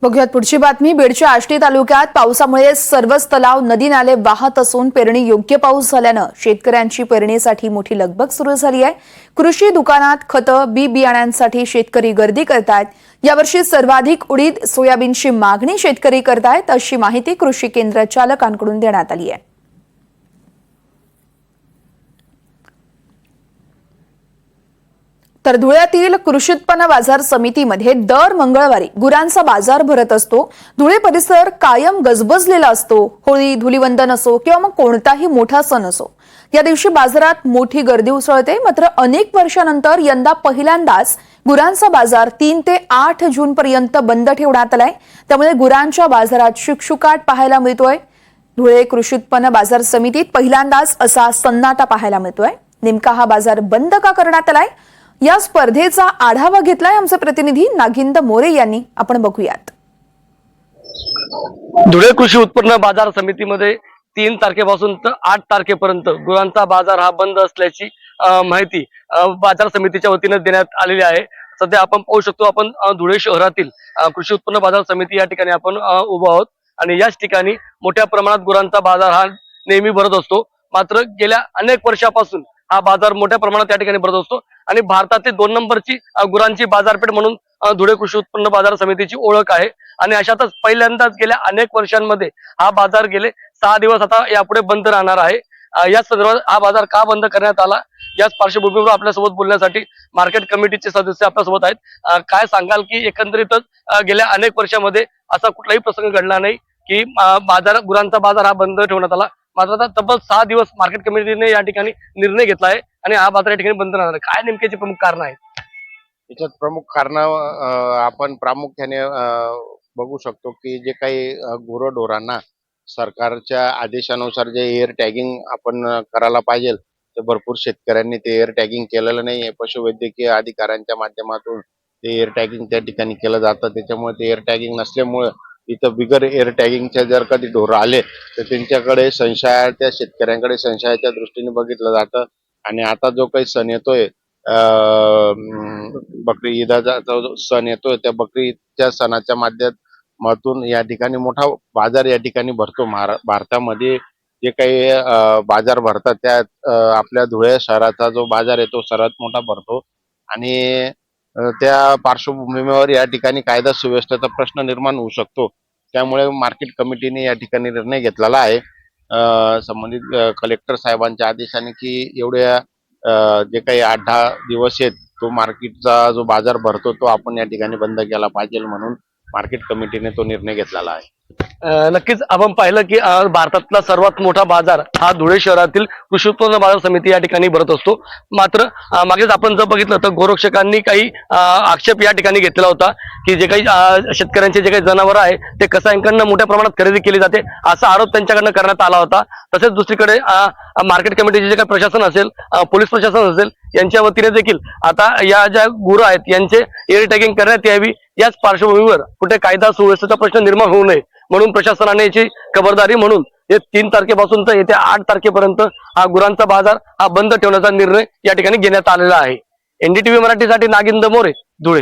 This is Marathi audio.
बघूयात पुढची बातमी। बीडच्या आष्टी तालुक्यात पावसामुळे सर्वच तलाव नदी नाले वाहत असून पेरणी योग्य पाऊस झाल्यानं शेतकऱ्यांची पेरणीसाठी मोठी लगबग सुरू झाली आहे। कृषी दुकानात खतं बी बियाण्यांसाठी शेतकरी गर्दी करतायत। यावर्षी सर्वाधिक उडीद सोयाबीनची मागणी शेतकरी करतायत, अशी माहिती कृषी केंद्र चालकांकडून देण्यात आली आहे। तर धुळ्यातील कृषी उत्पन्न बाजार समितीमध्ये दर मंगळवारी गुरांचा बाजार भरत असतो। धुळे परिसर कायम गजबजलेला असतो। होळी, धुलीवंदन असो किंवा मग कोणताही मोठा सण असो, या दिवशी बाजारात मोठी गर्दी उसळते। मात्र अनेक वर्षांनंतर यंदा पहिल्यांदाच गुरांचा बाजार 3 ते 8 जून पर्यंत बंद ठेवण्यात आलाय। त्यामुळे गुरांच्या बाजारात शुकशुकाट पाहायला मिळतोय। धुळे कृषी उत्पन्न बाजार समितीत पहिल्यांदाच असा सन्नाटा पाहायला मिळतोय। नेमका हा बाजार बंद का करण्यात आलाय, या स्पर्धेचा आढावा घेतलाय आमचे प्रतिनिधी नागिंद मोरे यांनी। आपण बघूयात। धुळे कृषी उत्पन्न बाजार समितीमध्ये 3 तारखेपासून तर 8 तारखेपर्यंत गुरांचा बाजार हा बंद असल्याची माहिती बाजार समितीच्या वतीने देण्यात आलेली आहे। सध्या आपण पाहू शकतो, आपण धुळे शहरातील कृषी उत्पन्न बाजार समिती या ठिकाणी आपण उभा आहोत आणि याच ठिकाणी मोठ्या प्रमाणात गुरांचा बाजार हा नेहमी भरत असतो। मात्र गेल्या अनेक वर्षापासून हा बाजार मोठ्या प्रमाणात या ठिकाणी भरत असतो आणि भारतातील 2 नंबरची गुरांची बाजारपेठ म्हणून धुळे कृषी उत्पन्न बाजार समितीची ओळख आहे। आणि अशातच पहिल्यांदाच गेल्या अनेक वर्षांमध्ये हा बाजार गेले 6 दिवस आता यापुढे बंद राहणार आहे। या संदर्भात हा बाजार का बंद करण्यात आला, याच पार्श्वभूमीवर आपल्यासोबत बोलण्यासाठी मार्केट कमिटीचे सदस्य आपल्यासोबत आहेत। काय सांगाल की एकंदरीतच गेल्या अनेक वर्षांमध्ये असा कुठलाही प्रसंग घडला नाही की गुरांचा बाजार हा बंद ठेवण्यात आला, मात्र आता तब्बल 6 दिवस मार्केट कमिटीने या ठिकाणी निर्णय घेतला आहे आणि हा बाजार या ठिकाणी बंद राहणार आहे। काय नेमक्याची प्रमुख कारण आहेत? याच्यात प्रमुख कारण आपण प्रामुख्याने बघू शकतो की जे काही गुरंढोरांना सरकारच्या आदेशानुसार जे एअर टॅगिंग आपण करायला पाहिजे, ते भरपूर शेतकऱ्यांनी ते एअर टॅगिंग केलेलं नाही आहे। पशुवैद्यकीय अधिकाऱ्यांच्या माध्यमातून ते एअर टॅगिंग त्या ठिकाणी केलं जातं। त्याच्यामुळे ते एअर टॅगिंग नसल्यामुळे इथं बिगर एअर टॅगिंगच्या जर कधी ढोरं आले तर त्यांच्याकडे त्या शेतकऱ्यांकडे संशयाच्या दृष्टीने बघितलं जातं। आणि आता जो काही सण येतोय, बकरी ईदचा जो सण येतोय, त्या बकरी ईदच्या सणाच्या माध्यमातून या ठिकाणी मोठा बाजार या ठिकाणी भरतो। भारतामध्ये जे काही बाजार भरतात त्यात आपल्या धुळे शहराचा जो बाजार आहे तो सर्वात मोठा भरतो। आणि त्या पार्श्वभूमीवर या ठिकाणी कायदा सुव्यवस्थेचा प्रश्न निर्माण होऊ शकतो। त्यामुळे मार्केट कमिटीने या ठिकाणी निर्णय घेतलेला आहे संबंधित कलेक्टर साहेबांच्या आदेशाने की एवढ्या जे काही 8-10 दिवस आहेत तो मार्केटचा जो बाजार भरतो तो आपण या ठिकाणी बंद केला पाहिजे, म्हणून मार्केट कमिटीने तो निर्णय घेतलेला आहे। नक्कीच आपण पाहिलं की भारतातला सर्वात मोठा बाजार हा धुळे शहरातील कृषी उत्पन्न बाजार समिती या ठिकाणी भरत असतो। मात्र मागेच आपण जर बघितलं तर गोरक्षकांनी काही आक्षेप या ठिकाणी घेतलेला होता की जे काही शेतकऱ्यांचे जे काही जनावर आहे ते कसाईंकडनं मोठ्या प्रमाणात खरेदी केली जाते, असा आरोप त्यांच्याकडनं करण्यात आला होता। तसेच दुसरीकडे मार्केट कमिटीचे जे काही प्रशासन असेल, पोलीस प्रशासन असेल, यांच्या वतीने देखील आता या ज्या गुरं आहेत यांचे एअर टॅगिंग करण्यात यावी, याच पार्श्वभूमीवर कुठे कायदा सुव्यवस्थेचा प्रश्न निर्माण होऊ नये म्हणून प्रशासनाने याची खबरदारी म्हणून 3 तारखेपासून तर येत्या 8 तारखेपर्यंत हा गुरांचा बाजार हा बंद ठेवण्याचा निर्णय या ठिकाणी घेण्यात आलेला आहे। NDTV मराठीसाठी नागिंद मोरे, धुळे।